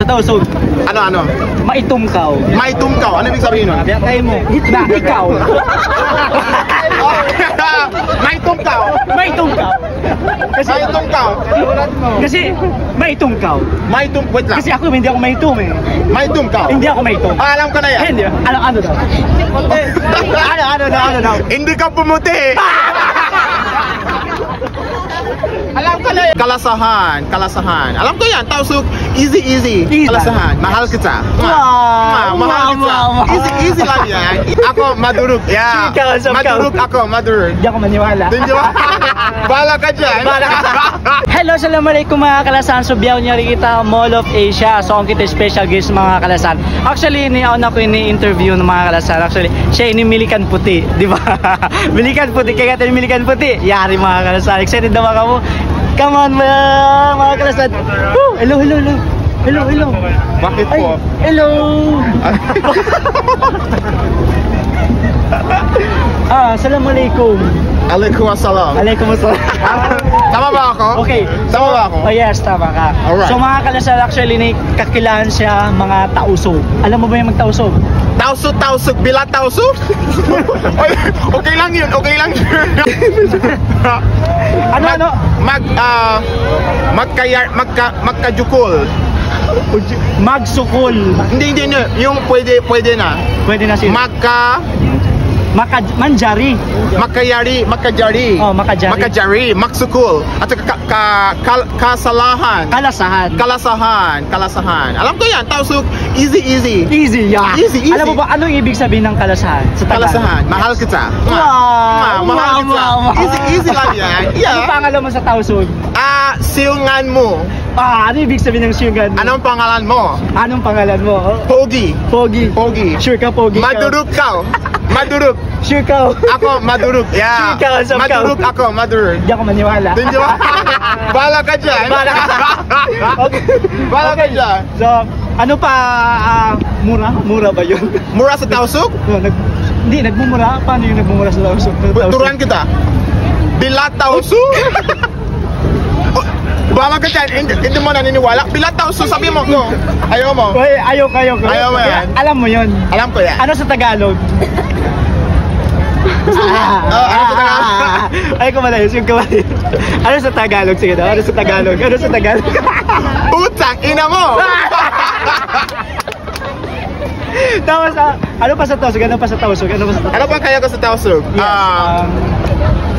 tausog? Ano? Maitumkaw. Maitumkaw. Ano ibig sabihin nun? Tayo mo. Na, ikaw. Maitumkaw. Maitumkaw. Maitumkaw. Kasi maitumkaw. Wait lang. Kasi ako hindi ako maitum eh. Maitumkaw. Hindi ako maitum. Alam ko na yan. Hindi. Ano daw? Ano daw? Hindi ka pumuti. Alam ko na yan. Kalasahan. Alam ko yan. Tausug. Easy. Kalasahan. Mahal kita. Mahal kita. Easy lang yan. Ako madurug. Yeah. Madurug. Hindi ako maniwala. Bala ka dyan. Hello, assalamualaikum mga kalasan. So biyaw niya rin kita Mall of Asia. So ang kita special guest mga kalasan. Actually, niyaon ako ini-interview ng mga kalasan. Actually, siya inimilikan puti. Di ba? Milikan puti. Kaya natin milikan puti. Yari mga kalasan. Excited na ba mo? Come on mga kalasan. Hello. Bakit po? Hello. Assalamualaikum. Waalaikumsalam. Tama ba ako? Okay. Tama ba ako? Oh yes, tama ka. Alright. So mga kalasal, actually, kakilaan siya mga tausog. Alam mo ba yung magtausog? Tausug. Bila tausug? Okay lang yun. Ano? Magkajukol. Magsukol. Hindi. Yung pwede na. Pwede na siya. Manjari. Makajari. Oh, makajari. Maksukul. At kasalahan. Kalasahan. Alam ko yan. Tausug. Easy, yeah. Easy. Alam mo ba anong ibig sabihin ng kalasahan? Kalasahan. Mahal kita. Mahal kita. Easy lang yan. Yeah. Ano pangalan mo sa tausug? Silngan mo. Ano ibig sabihin ng silngan mo? Anong pangalan mo? Anong pangalan mo? Pogi. Sure ka, Pogi? Madurug ka. Sure ka. Ako madurug. Yeah. Madurug ako. Hindi ako maniwala. Bala ka dyan. Okay. Bala ka dyan. So, ano pa, mura? Mura ba yun? Mura sa tausug? Hindi, nagmumura. Paano yung nagmumura sa tausug? Turuan kita. Bila tausug? Bala ka dyan. Hindi mo naniniwala. Bila tausug, sabi mo ko. Ayaw mo. Ayaw ko. Ayaw mo yan. Alam mo yun. Alam ko yan. Ano sa Tagalog? Ano sa Tagalog? Ay, kumalayos. Ano sa Tagalog? Sige daw. Ano sa Tagalog? Utang ina mo! Tapos, ano pa sa tausog? Ano pa kaya ko sa tausog?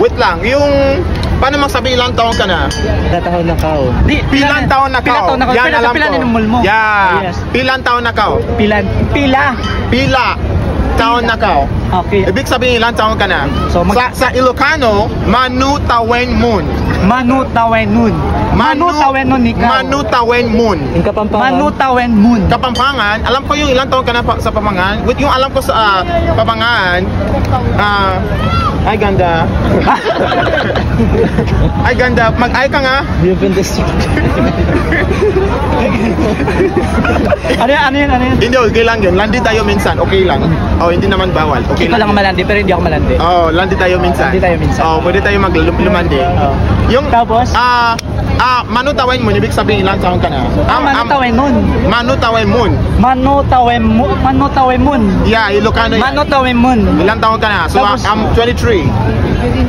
Wait lang, yung... Paano magsabi ilang taon ka na? Pilang taon na kao. Pilang taon na kao. Yan, alam ko. Pilan inumol mo. Yeah. Pilang taon na kao. Pila taon na kao. Okay. Ibig sabihin ilang taon ka na? So, sa Ilocano, Manutawen Moon. Manutawen Moon ikaw. Manutawen Moon. Yung Kapampangan. Manutawen Moon. Kapampangan, alam ko yung ilang taon ka na sa Kapampangan. With yung alam ko sa Kapampangan, ay ganda. Ay ganda. Mag-ay ka nga. Ano yun? Hindi, okay lang yun. Landi tayo minsan. Okay lang. Hindi naman bawal. Okay lang. Ikaw lang malandi, pero hindi ako malandi. Landi tayo minsan. Pwede tayo lumandi. Yung, tapos? Manutawen Moon. Ibig sabihin ilang taon ka na? Manutawen Moon. Yeah, Ilocano yan. Manutawen Moon. Ilang taon ka na? So, I'm 23.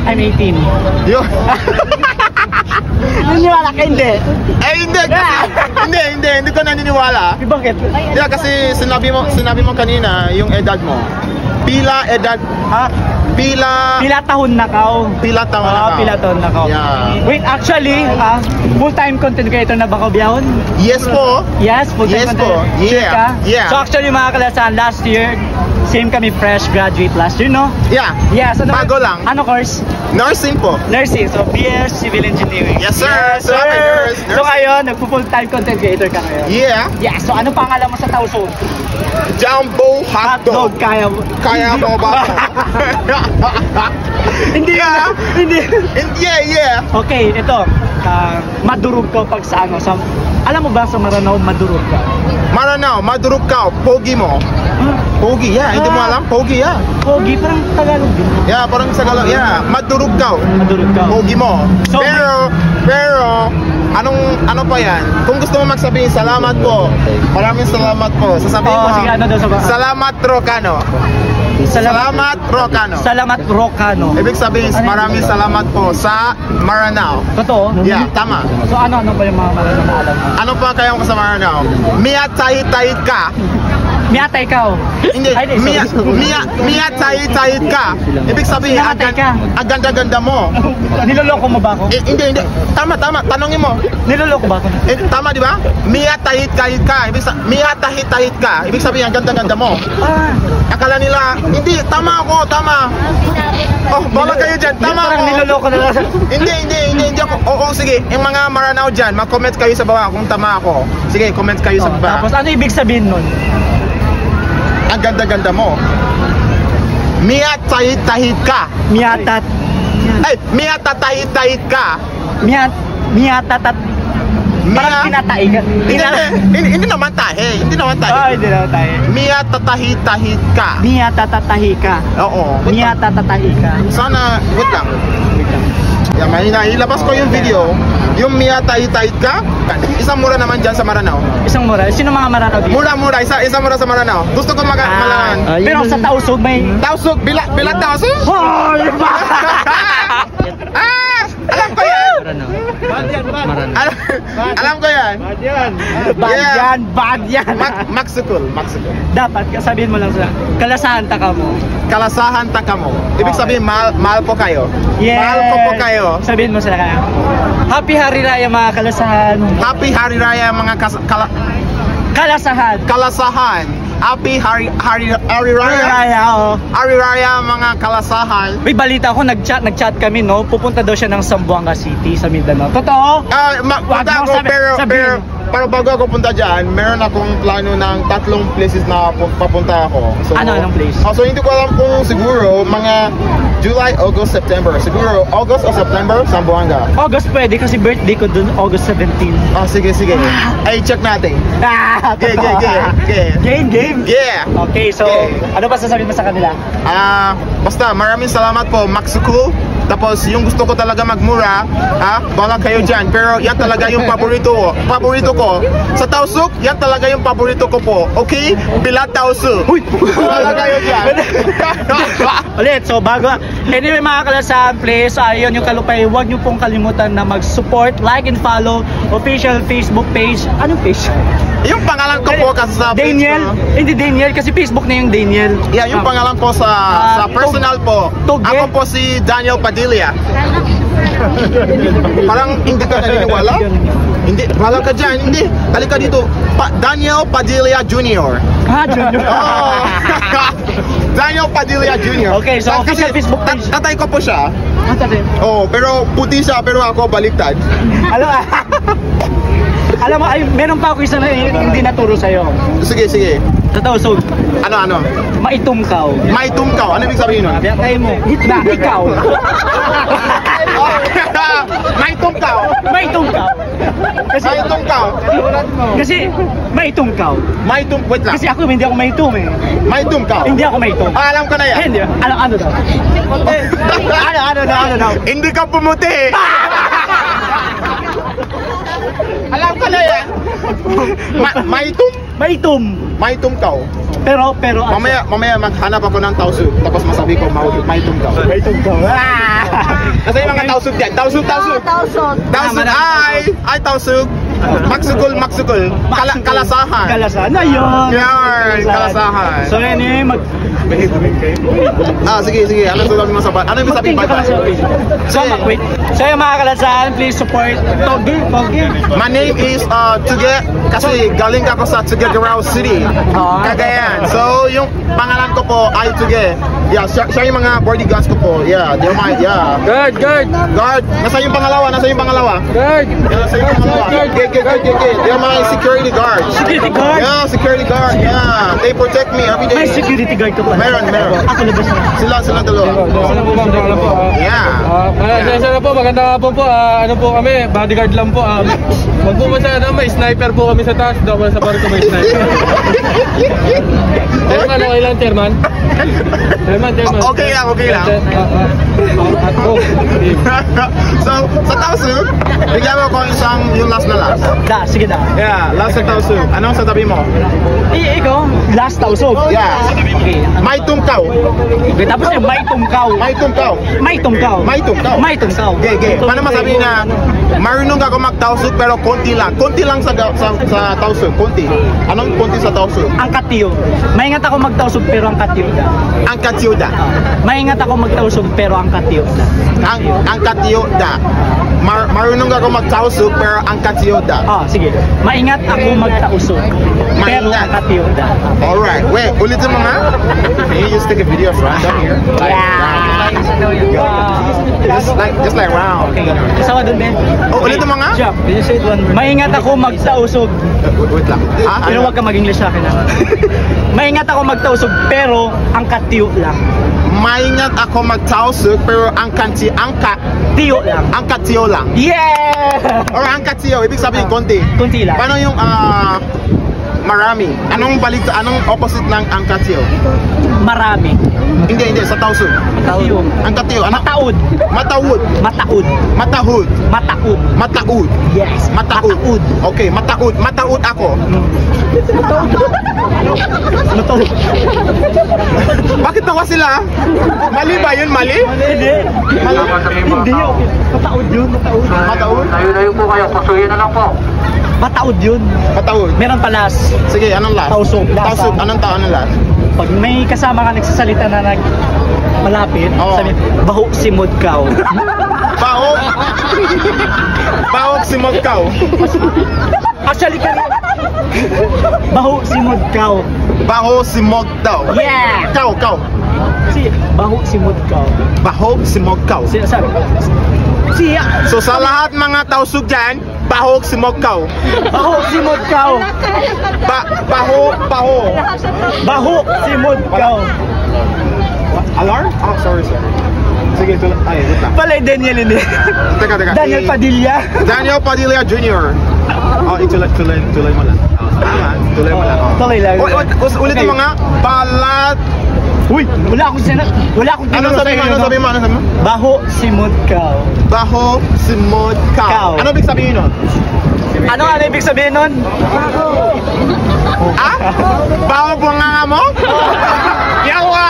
I'm 18. Yo. Naniniwala ka hindi? Hindi ko naniniwala. Bakit? Yeah, kasi sinabi mo kanina yung edad mo. Pila taon na kao. Pila taon na kao. Yeah. Wait, actually, full-time content creator na ba ka biyahon? Yes po. Yes, full-time content. Yeah. So actually mga kalasan, last year, same kami fresh graduate last year, no? Yeah. Yes. Bago lang. Ano course? Nursing po. Nursing. So BS Civil Engineering. Yes sir. So ngayon, nagpo-full-time content creator ka ngayon. Yeah. Yeah. So ano pangalan mo sa tausog? Jumbo Hotdog. Kaya mo ba? Hindi. Yeah. Okay, ito. Madurog ka pag sa ano. Alam mo ba sa Maranao, madurog ka? Maranao, madurog ka. Pogi mo. Pogi, yeah. Hindi mo alam? Pogi, yeah. Pogi, parang Tagalog din. Yeah, parang sa Tagalog, yeah. Madurugkaw. Madurugkaw. Pogi mo. So, pero, ano pa yan? Kung gusto mo magsabihin, salamat po. Maraming salamat po. Sasabihin mo, sige, ano daw sa salamat Rocano. Salamat Rocano. Salamat Rocano. Ibig sabihin, maraming salamat po sa Maranao. Totoo? Yeah, tama. So ano pa yung mga Maranao na alam mo? Ano pa kayong sa Maranao? Mia tahit ka. Miyata ikaw. Hindi, Mia tahit ka. Ibig sabihin, Namatay ka. ang ganda-ganda mo. Niloloko mo ba ako? Hindi. Tama. Tanongin mo. Niloloko ba ako? Tama, di ba? Mia tahit ka. Mia tahit ka. Ibig sabihin, ang ganda-ganda mo. Akala nila, hindi, tama ako, tama. Oh, bala kayo dyan, tama Parang ako. niloloko na lang. Hindi ako. Oo, sige. Yung mga Maranao dyan, mag-comment kayo sa baba kung tama ako. Sige, comment kayo sa baba. Tapos ano ibig sabihin nun? Ang ganda-ganda mo. Mia tahit ka. Miyatat. Ay, Mia tatahit ka. Miyatatat. Parang tinatai ka. Hindi naman tahi. Hindi naman tahi. Hindi naman tayo. Mia tatahit ka. Miyatatahi ka. Oo. Miyatatahi ka. Sana, wait lang. Yan, mahina. Ilabas ko yung video. Yung Mia tahit ka. Isang mura naman dyan sa Maranao. Isang mura. Sino mga Maranao dito? Mura. Isang mura sa Maranao. Gusto ko malaman. Pero sa Tausug may... Tausug. Bilat tausug? Hoy! Alam ko yan. Alam ko yan. Bad yan. Maksukul. Dapat, sabihin mo lang sa kalasahan taka mo. Kalasahan taka mo. Ibig sabihin, mahal po kayo. Yes. Mahal ko po kayo. Sabihin mo sila kaya. Happy Hari Raya mga kalasahan. Happy Hari Raya mga Kalasahan. Kalasahan. Happy Hari Raya. Hari Raya, oh. Hari Raya mga kalasahan. May balita ko, nagchat kami, no? Pupunta daw siya ng Zamboanga City sa Mindanao. Totoo? Punta ako, pero bago ako punta dyan, meron akong plano ng 3 places na papunta ako. So, anong place? So hindi ko alam kung siguro mga July, August, September. Siguro August o September, Zamboanga. August pwede kasi birthday ko dun, August 17. Sige. Ay, check natin. Game. Yeah. Okay, so ano pa sasabihin mo sa kanila? Basta maraming salamat po, Maxcool. Tapos yung gusto ko talaga magmura, bala kayo dyan. Pero yan talaga yung paborito ko. Sa Tausug, yan talaga yung paborito ko po. Okay? Bilat Tausug. Uy! Bala kayo dyan. Ulit, so anyway mga kalasahan, please, yun yung Kalupay, huwag nyo pong kalimutan na mag-support, like and follow official Facebook page. Anong page? Yung pangalan ko po kasi sa Daniel? Hindi Daniel, kasi Facebook na yung Daniel. Yeah, yung pangalan ko sa personal po. Ako po si Daniel Padilla. Parang hindi ka naniniwala? Hindi, wala ka dyan. Hindi, halika dito. Daniel Padilla Jr. Junior. Oh. Daniel Padilla Jr. Okay, so official Facebook page. Tatay ko po siya. Pero puti siya, pero ako baliktad. Alam mo, meron pa ako isa na hindi naturo sa'yo. Sige. Totoo, so Ano? maitumkaw. Maitumkaw. Ano ibig sabihin nun? Kaya mo, na ikaw. Maitumkaw. Kasi maitumkaw. Wait lang. Kasi ako hindi ako maitum eh. Maitumkaw. Hindi ako maitum. Alam ko na yan. Hindi. Ano daw? Ano daw? Hindi ka pumuti. Alam ko na yan. Maitumkaw. Pero Mamaya maghanap ako ng Tausug. Tapos masabi ko maitumkaw. Kasi yung mga Tausug yan. Tausug. Ay, Tausug. Maksukul. Kalasahan. Ayun. Yan, kalasahan. So anyway, Sige. Ano sabihin mo sa Ano yung sabihin bye-bye? So yung mga kalasahan, please support Pogi. My name is Tuge. Kasi galing ako sa Tuguegarao City, Cagayan. So yung pangalan ko po ay Tuge. Yeah, siya yung mga bodyguards ko po. Yeah, they're my, Guard. Nasa yung pangalawa. Guard. They're my security guards. Security guard? Yeah, security guard, yeah. They protect me every May day. security guard ka pala. Meron. Ako labas na. Sila dalawa. Ano po ma'am, ano po? Yeah. Sana po, maganda nga po. Ano po kami, bodyguard lang po. Wag po masyado, may sniper po kami sa taas. Daw sa barko may sniper. Chairman, okay lang, Chairman? Chairman. Okay lang. So, sa Tausug, bigyan mo ko isang yung last na last. Sige na. Yeah, last sa Tausug. Anong sasabi mo? Ikaw, last tausog. Yeah. Okay. May tungkaw. Okay, tapos yung may tungkaw. May tungkaw. May tungkaw. May tungkaw. May tungkaw. Okay. Paano masabi na marunong ako mag-Tausug pero konti lang. Konti lang sa Tausug. Konti. Anong konti sa Tausug? Ang katiyo. Maingat ako magtausog pero ang katiyo da. Ang katiyuda. Maingat ako magtausog pero ang katiyo da. Ang katiyuda. Marunong ako mag-Tausug pero ang katiyuda. Sige. Maingat ako magtausog pero Maingat. ang katiyo da. Alright. Wait, ulitin mo nga. Can you just take a video of random here? Just like round. Okay. Kasawa dun, Ben. Oh, ulitin mo nga. Jump. Maingat ako magtausog. Wait lang. Pero wag ka mag-English sa akin. Maingat ako magtausog pero ang katiyo lang. Maingat ako mag-Tausug pero ang Tiyo lang. katiyo lang. Yeah! Or ang katiyo, ibig sabihin konti. Kunti lang. Paano yung marami? Anong opposite ng ang katiyo? Marami. Hindi, sa Tausug. Katiyo. Ang katiyo, ano? Mataud. Mataud. Mataud. Matahud. Mataud. Mataud. Yes. Mataud. Okay, mataud. Mataud ako. Mataud. Bakit nawa sila? Mali ba yun? Mali? Hindi. Hindi. Mataud yun. Mataud. Mataud? Layo po kayo, pasuyin na lang po. Mataud yun. Mataud. Meron palas. Sige, anong last? Tausug. Tausug. Anong last? Pag may kasama ka nagsasalita na malapit, Oo. sabi, baho si Mudkaw. Bahog. Bahog si Mugkaw. Actually, baho si Mudkaw. Baho si Mugkaw. Yeah! Kaw. Baho si Mudkaw. Bahog si Mugkaw. Sabi, So sa lahat mga Tausug dyan, bahog si Mugkaw. baho si Mudkaw. Baho. Baho si Mudkaw. Alarm? Oh, sorry. Sige, wait lang. Palay Daniel ini. Teka. Daniel Padilla. Daniel Padilla Jr. Oh, tuloy mo lang. Tuloy mo lang. Tuloy lang. Ulitin mo nga. Balat. Uy, wala akong Anong sabi mo? Baho si Mudkaw. Baho si Mugkaw. Ano ibig sabihin nun? Ano ibig sabihin nun? Baho po nga mo? Yawa!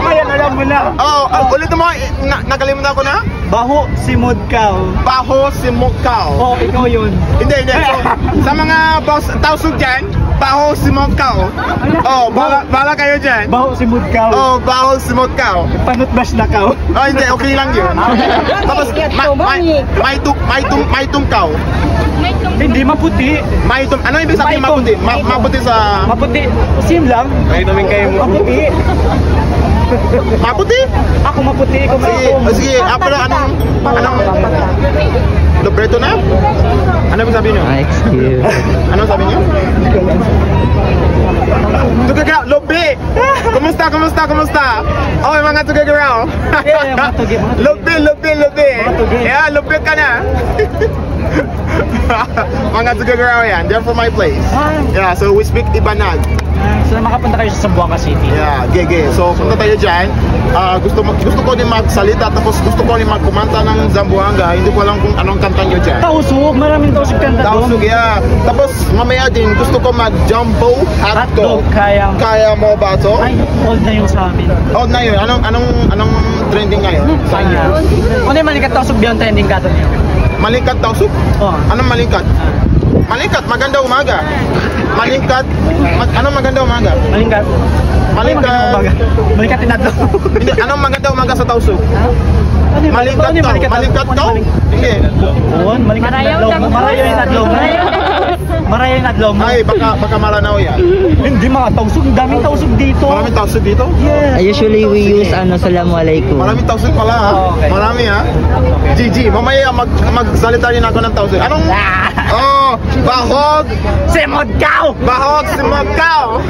Ayan, alam mo na. Oh, ulit mo, nakalimutan ko na? Baho si Mudkaw. Baho si Mugkaw. Oh, ikaw yun. Hindi. Sa mga Tausug dyan, baho si Mugkaw. Oh, bala kayo dyan. Baho si Mudkaw. Oh, baho si Mugkaw. Panutbas na kaw. Oh, hindi, okay lang yun. Tapos, may tungkaw. Hindi, maputi. Ano ibig sabihin maputi? Maputi sa... Maputi. Sim lang. May namin kayo mo. Maputi. Maputi? Ako maputi, ikaw maputi. Sige, anong Lobreto na? Ano ibig sabihin nyo? Ano sabi nyo? Tugagaw, Lobe! Kumusta? Okay, mga tugagaw. Yeah, mga tugi. Lobe. tugi. Yeah, Lobe ka na. Mga tugagaw yan, they're from my place. Yeah, so we speak Ibanag. So makapunta kayo sa Zamboanga City. Yeah, gege. So punta tayo dyan. Gusto ko din magsalita, tapos gusto ko din magkumanta ng Zamboanga. Hindi ko alam kung anong kanta nyo dyan. Tausug, maraming tausug kanta doon. Tausug, yeah. Tapos mamaya din gusto ko mag-jumbo hotdog. Kaya mo ba to? Ay, old na yung sa amin. Old na yun. Anong trending ngayon sa inyo? Ano yung malikat tausug beyond trending ka doon yun? Malingkat tausug? Oh. Anong malingkat? Malingkat, maganda umaga. Malingkat, anong maganda umaga? Malingkat. Malingkat tinadlo. Hindi, anong maganda umaga sa tausug? Malingkat Ano yung ka? Malingkat ka? Hindi. Malingkat tinadlo. Marayo yung tinadlo. Marayo yung tinadlo. adlaw mo. Ay, baka Maranao yan. Hindi mga tausog, daming tausog dito. Maraming tausog dito? Yes. Usually we use Assalamualaikum. Maraming tausog pala ha. Okay. Marami ha. GG, mamaya magsalita rin ako ng tausog. Anong? Oh, bahog. Semod kao! Bahog si Macau.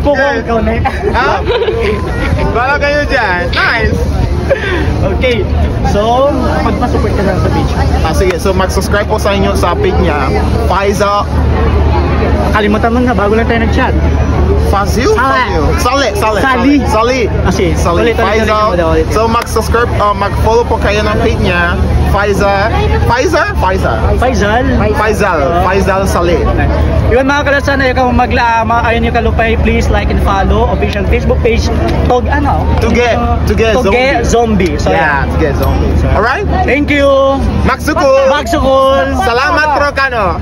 Pukong ikaw na. Ha? Bala kayo dyan. Nice. Okay. So, magpasupport ka lang sa page. Sige, so mag-subscribe po sa inyo sa page niya. Faiza. Kalimutan mo na, bago lang tayo nag-chat. Fazil? Sali. Sali. Kasi, Sali. Faiza. So mag-subscribe, mag-follow po kayo ng page niya. Faizal Sali. Yun mga kalasan, ayaw ayun yung kalupay, please like and follow official Facebook page Tuge Zombie. So, Yeah, Tuge Zombie. Alright? thank you. Magsukul. Magsukul. Salamat Trocano.